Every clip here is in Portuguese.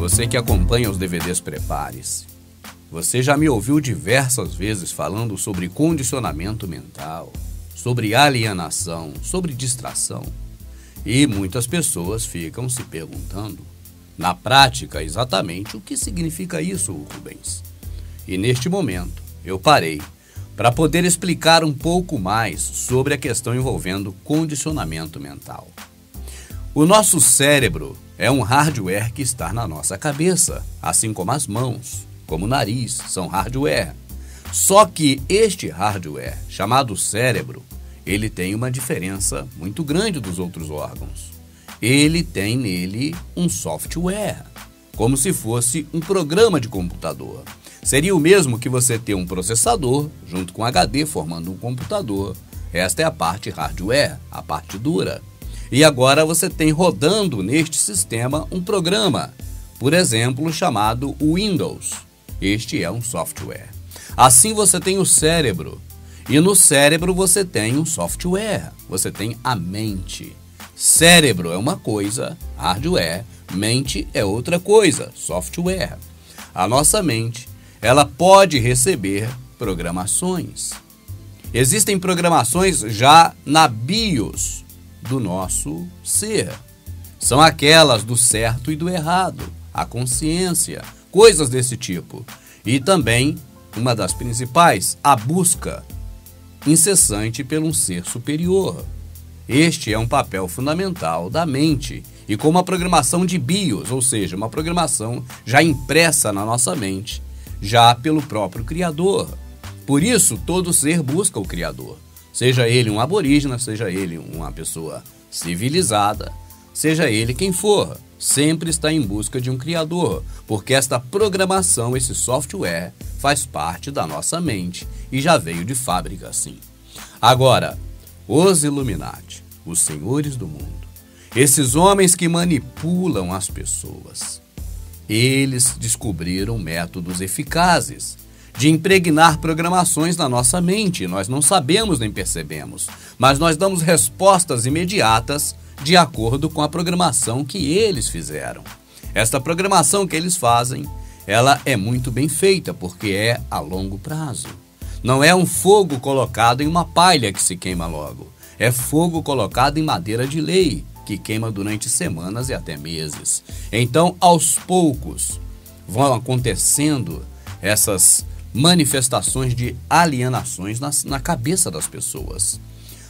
Você que acompanha os DVDs, prepare-se. Você já me ouviu diversas vezes falando sobre condicionamento mental, sobre alienação, sobre distração. E muitas pessoas ficam se perguntando, na prática, exatamente o que significa isso, Rubens. E neste momento, eu parei para poder explicar um pouco mais sobre a questão envolvendo condicionamento mental. O nosso cérebro é um hardware que está na nossa cabeça, assim como as mãos, como o nariz, são hardware. Só que este hardware, chamado cérebro, ele tem uma diferença muito grande dos outros órgãos. Ele tem nele um software, como se fosse um programa de computador. Seria o mesmo que você ter um processador junto com HD formando um computador. Esta é a parte hardware, a parte dura. E agora você tem rodando neste sistema um programa, por exemplo, chamado Windows. Este é um software. Assim você tem o cérebro. E no cérebro você tem um software, você tem a mente. Cérebro é uma coisa, hardware, mente é outra coisa, software. A nossa mente, ela pode receber programações. Existem programações já na BIOS do nosso ser. São aquelas do certo e do errado, a consciência, coisas desse tipo. E também, uma das principais, a busca incessante pelo um ser superior. Este é um papel fundamental da mente e com uma programação de BIOS, ou seja, uma programação já impressa na nossa mente, já pelo próprio Criador. Por isso, todo ser busca o Criador. Seja ele um aborígena, seja ele uma pessoa civilizada, seja ele quem for, sempre está em busca de um Criador, porque esta programação, esse software, faz parte da nossa mente e já veio de fábrica assim. Agora, os Illuminati, os senhores do mundo, esses homens que manipulam as pessoas, eles descobriram métodos eficazes de impregnar programações na nossa mente. Nós não sabemos nem percebemos, mas nós damos respostas imediatas de acordo com a programação que eles fizeram. Esta programação que eles fazem, ela é muito bem feita porque é a longo prazo. Não é um fogo colocado em uma palha que se queima logo. É fogo colocado em madeira de lei, que queima durante semanas e até meses. Então, aos poucos, vão acontecendo essas manifestações de alienações na cabeça das pessoas.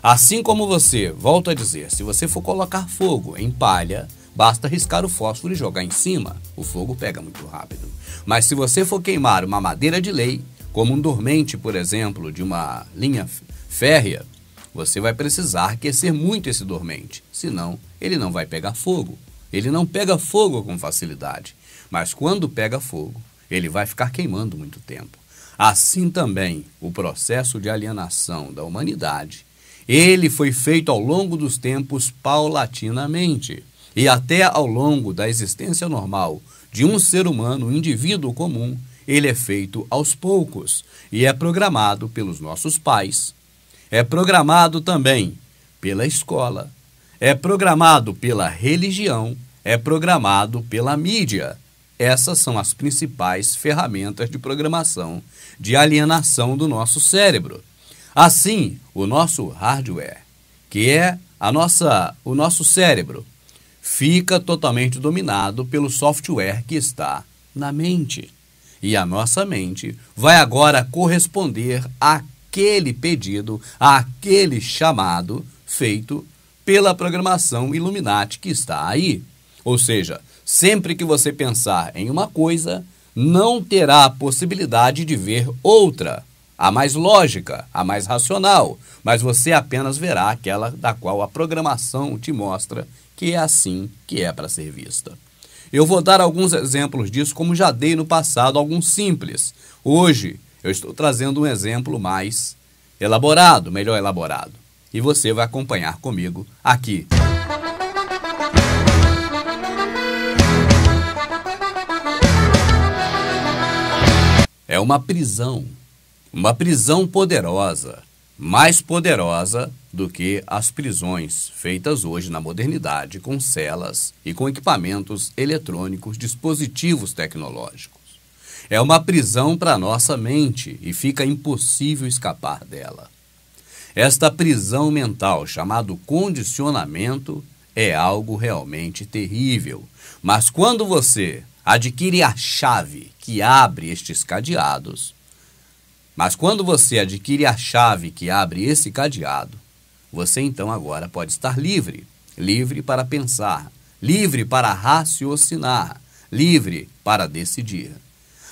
Assim como você, volto a dizer, se você for colocar fogo em palha, basta riscar o fósforo e jogar em cima, o fogo pega muito rápido. Mas se você for queimar uma madeira de lei, como um dormente, por exemplo, de uma linha férrea, você vai precisar aquecer muito esse dormente, senão ele não vai pegar fogo. Ele não pega fogo com facilidade, mas quando pega fogo, ele vai ficar queimando muito tempo. Assim também, o processo de alienação da humanidade, ele foi feito ao longo dos tempos paulatinamente e até ao longo da existência normal de um ser humano, um indivíduo comum, ele é feito aos poucos e é programado pelos nossos pais, é programado também pela escola, é programado pela religião, é programado pela mídia. Essas são as principais ferramentas de programação, de alienação do nosso cérebro. Assim, o nosso hardware, que é o nosso cérebro, fica totalmente dominado pelo software que está na mente. E a nossa mente vai agora corresponder àquele pedido, àquele chamado feito pela programação Illuminati que está aí. Ou seja, sempre que você pensar em uma coisa, não terá a possibilidade de ver outra, a mais lógica, a mais racional, mas você apenas verá aquela da qual a programação te mostra que é assim que é para ser vista. Eu vou dar alguns exemplos disso, como já dei no passado, alguns simples. Hoje, eu estou trazendo um exemplo mais elaborado, melhor elaborado. E você vai acompanhar comigo aqui. É uma prisão poderosa, mais poderosa do que as prisões feitas hoje na modernidade com celas e com equipamentos eletrônicos, dispositivos tecnológicos. É uma prisão para a nossa mente e fica impossível escapar dela. Esta prisão mental, chamado condicionamento, é algo realmente terrível. Mas quando você adquire a chave que abre estes cadeados, esse cadeado, você então agora pode estar livre. Livre para pensar, livre para raciocinar, livre para decidir.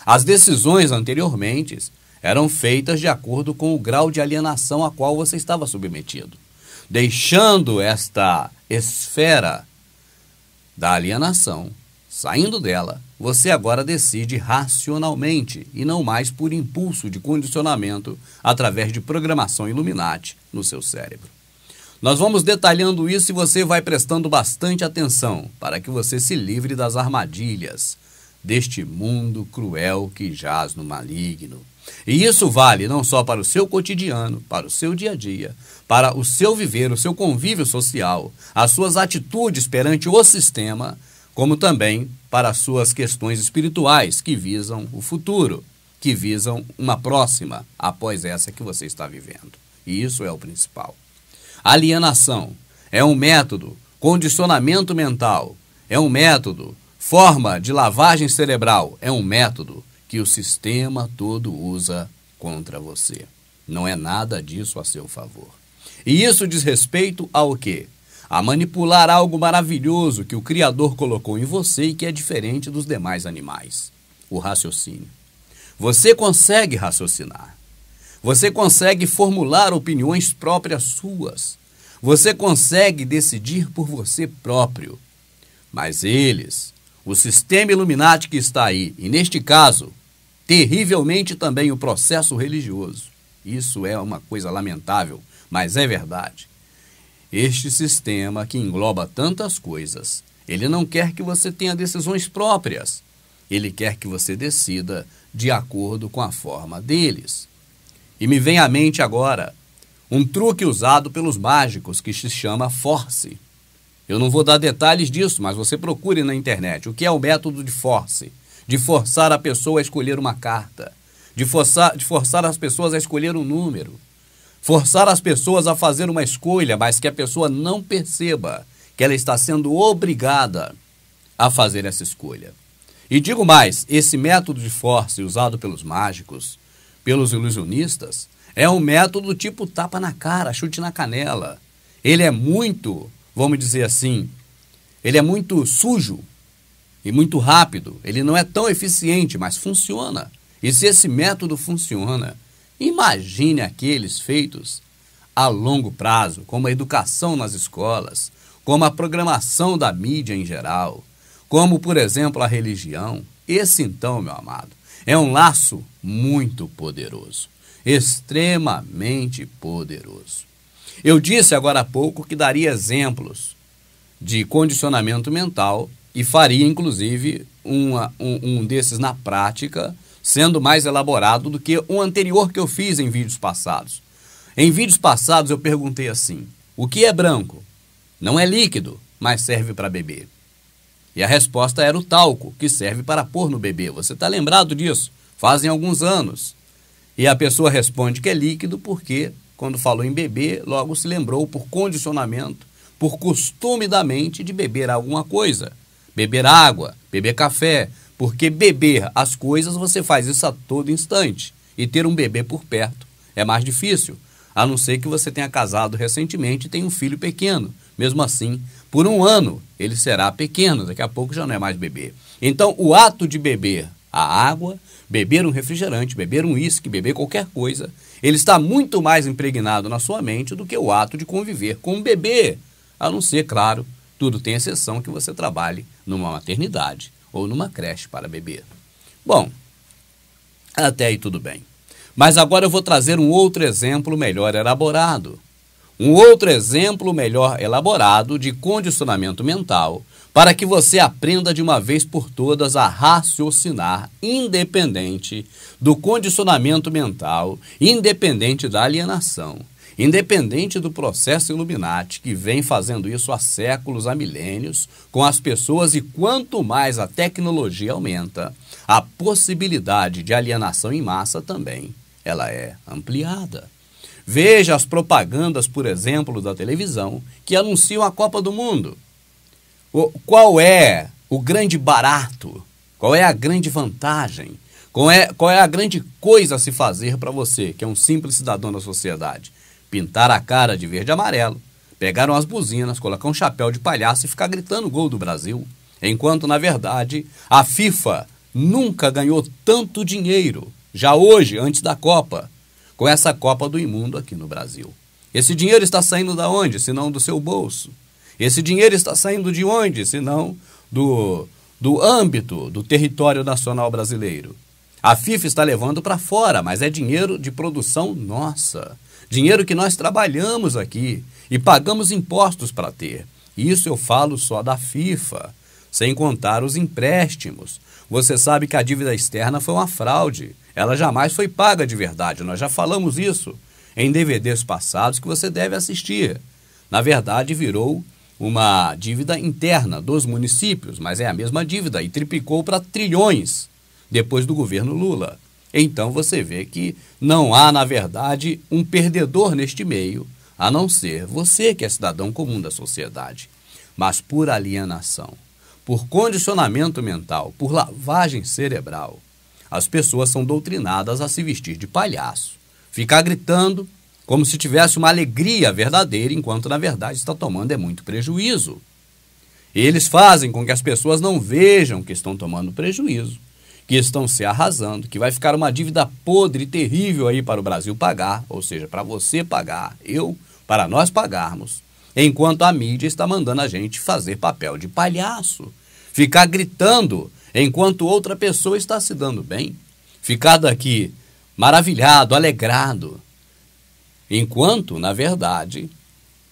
As decisões anteriormente eram feitas de acordo com o grau de alienação a qual você estava submetido. Deixando esta esfera da alienação, saindo dela, você agora decide racionalmente e não mais por impulso de condicionamento através de programação Illuminati no seu cérebro. Nós vamos detalhando isso e você vai prestando bastante atenção para que você se livre das armadilhas deste mundo cruel que jaz no maligno. E isso vale não só para o seu cotidiano, para o seu dia a dia, para o seu viver, o seu convívio social, as suas atitudes perante o sistema, como também para as suas questões espirituais que visam o futuro, que visam uma próxima após essa que você está vivendo. E isso é o principal. Alienação é um método, condicionamento mental é um método, forma de lavagem cerebral é um método que o sistema todo usa contra você. Não é nada disso a seu favor. E isso diz respeito ao quê? A manipular algo maravilhoso que o Criador colocou em você e que é diferente dos demais animais. O raciocínio. Você consegue raciocinar. Você consegue formular opiniões próprias suas. Você consegue decidir por você próprio. Mas eles, o sistema Illuminati que está aí, e neste caso, terrivelmente também o processo religioso. Isso é uma coisa lamentável, mas é verdade. Este sistema que engloba tantas coisas, ele não quer que você tenha decisões próprias. Ele quer que você decida de acordo com a forma deles. E me vem à mente agora um truque usado pelos mágicos que se chama force. Eu não vou dar detalhes disso, mas você procure na internet. O que é o método de force? De forçar a pessoa a escolher uma carta. De forçar as pessoas a escolher um número. Forçar as pessoas a fazer uma escolha, mas que a pessoa não perceba que ela está sendo obrigada a fazer essa escolha. E digo mais, esse método de force usado pelos mágicos, pelos ilusionistas, é um método tipo tapa na cara, chute na canela. Ele é muito, vamos dizer assim, ele é muito sujo e muito rápido. Ele não é tão eficiente, mas funciona. E se esse método funciona, imagine aqueles feitos a longo prazo, como a educação nas escolas, como a programação da mídia em geral, como, por exemplo, a religião. Esse, então, meu amado, é um laço muito poderoso, extremamente poderoso. Eu disse agora há pouco que daria exemplos de condicionamento mental e faria, inclusive, um desses na prática, sendo mais elaborado do que o anterior que eu fiz em vídeos passados. Em vídeos passados eu perguntei assim: o que é branco? Não é líquido, mas serve para beber. E a resposta era o talco, que serve para pôr no bebê. Você está lembrado disso? Fazem alguns anos. E a pessoa responde que é líquido porque, quando falou em beber, logo se lembrou por condicionamento, por costume da mente de beber alguma coisa. Beber água, beber café, porque beber as coisas você faz isso a todo instante. E ter um bebê por perto é mais difícil, a não ser que você tenha casado recentemente e tenha um filho pequeno. Mesmo assim, por um ano ele será pequeno, daqui a pouco já não é mais bebê. Então, o ato de beber a água, beber um refrigerante, beber um uísque, beber qualquer coisa, ele está muito mais impregnado na sua mente do que o ato de conviver com um bebê. A não ser, claro, tudo tem exceção que você trabalhe numa maternidade ou numa creche para beber. Bom, até aí tudo bem. Mas agora eu vou trazer um outro exemplo melhor elaborado. Um outro exemplo melhor elaborado de condicionamento mental para que você aprenda de uma vez por todas a raciocinar independente do condicionamento mental, independente da alienação, independente do processo Illuminati, que vem fazendo isso há séculos, há milênios, com as pessoas, e quanto mais a tecnologia aumenta, a possibilidade de alienação em massa também, ela é ampliada. Veja as propagandas, por exemplo, da televisão, que anunciam a Copa do Mundo. Qual é o grande barato? Qual é a grande vantagem? Qual é a grande coisa a se fazer para você, que é um simples cidadão da sociedade? Pintar a cara de verde e amarelo, pegar umas buzinas, colocar um chapéu de palhaço e ficar gritando gol do Brasil. Enquanto, na verdade, a FIFA nunca ganhou tanto dinheiro, já hoje, antes da Copa, com essa Copa do Imundo aqui no Brasil. Esse dinheiro está saindo de onde, se não do seu bolso? Esse dinheiro está saindo de onde, se não do âmbito do território nacional brasileiro? A FIFA está levando para fora, mas é dinheiro de produção nossa. Dinheiro que nós trabalhamos aqui e pagamos impostos para ter. Isso eu falo só da FIFA, sem contar os empréstimos. Você sabe que a dívida externa foi uma fraude. Ela jamais foi paga de verdade. Nós já falamos isso em DVDs passados que você deve assistir. Na verdade, virou uma dívida interna dos municípios, mas é a mesma dívida e triplicou para trilhões depois do governo Lula. Então você vê que não há, na verdade, um perdedor neste meio, a não ser você, que é cidadão comum da sociedade. Mas por alienação, por condicionamento mental, por lavagem cerebral, as pessoas são doutrinadas a se vestir de palhaço, ficar gritando como se tivesse uma alegria verdadeira, enquanto na verdade está tomando muito prejuízo. Eles fazem com que as pessoas não vejam que estão tomando prejuízo, que estão se arrasando, que vai ficar uma dívida podre e terrível aí para o Brasil pagar, ou seja, para você pagar, para nós pagarmos, enquanto a mídia está mandando a gente fazer papel de palhaço, ficar gritando enquanto outra pessoa está se dando bem, ficar daqui maravilhado, alegrado, enquanto, na verdade,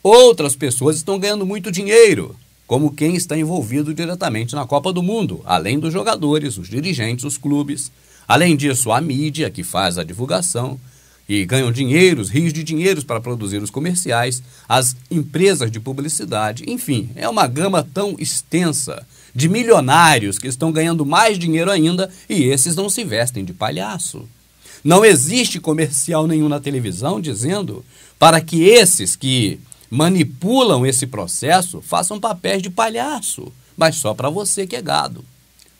outras pessoas estão ganhando muito dinheiro, como quem está envolvido diretamente na Copa do Mundo, além dos jogadores, os dirigentes, os clubes. Além disso, a mídia, que faz a divulgação e ganham dinheiros, rios de dinheiros para produzir os comerciais, as empresas de publicidade, enfim, é uma gama tão extensa de milionários que estão ganhando mais dinheiro ainda e esses não se vestem de palhaço. Não existe comercial nenhum na televisão dizendo para que esses que manipulam esse processo façam papéis de palhaço, mas só para você que é gado.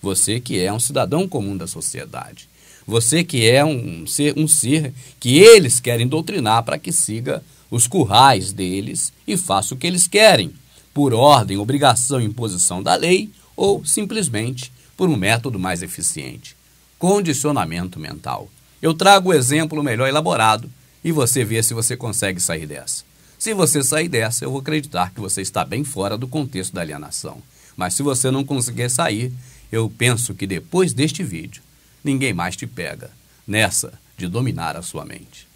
Você que é um cidadão comum da sociedade. Você que é um ser que eles querem doutrinar para que siga os currais deles e faça o que eles querem, por ordem, obrigação e imposição da lei ou simplesmente por um método mais eficiente. Condicionamento mental. Eu trago o exemplo melhor elaborado e você vê se você consegue sair dessa. Se você sair dessa, eu vou acreditar que você está bem fora do contexto da alienação. Mas se você não conseguir sair, eu penso que depois deste vídeo, ninguém mais te pega nessa de dominar a sua mente.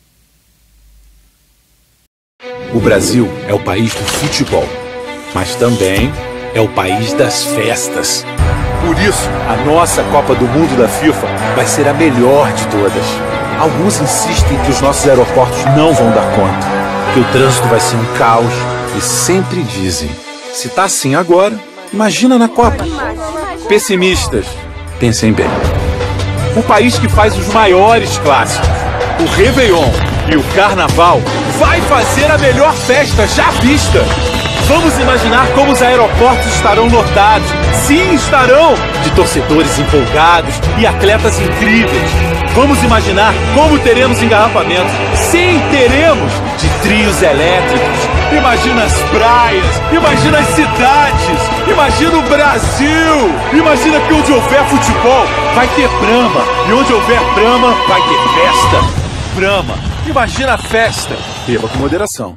O Brasil é o país do futebol, mas também é o país das festas. Por isso, a nossa Copa do Mundo da FIFA vai ser a melhor de todas. Alguns insistem que os nossos aeroportos não vão dar conta, que o trânsito vai ser um caos e sempre dizem: se tá assim agora, imagina na Copa. Pessimistas, pensem bem. O país que faz os maiores clássicos, o Réveillon e o Carnaval, vai fazer a melhor festa já vista. Vamos imaginar como os aeroportos estarão lotados. Sim, estarão! De torcedores empolgados e atletas incríveis. Vamos imaginar como teremos engarrafamento. Sim, teremos! De trios elétricos. Imagina as praias, imagina as cidades, imagina o Brasil. Imagina que onde houver futebol, vai ter Brahma. E onde houver Brahma, vai ter festa. Brahma, imagina a festa. Beba com moderação.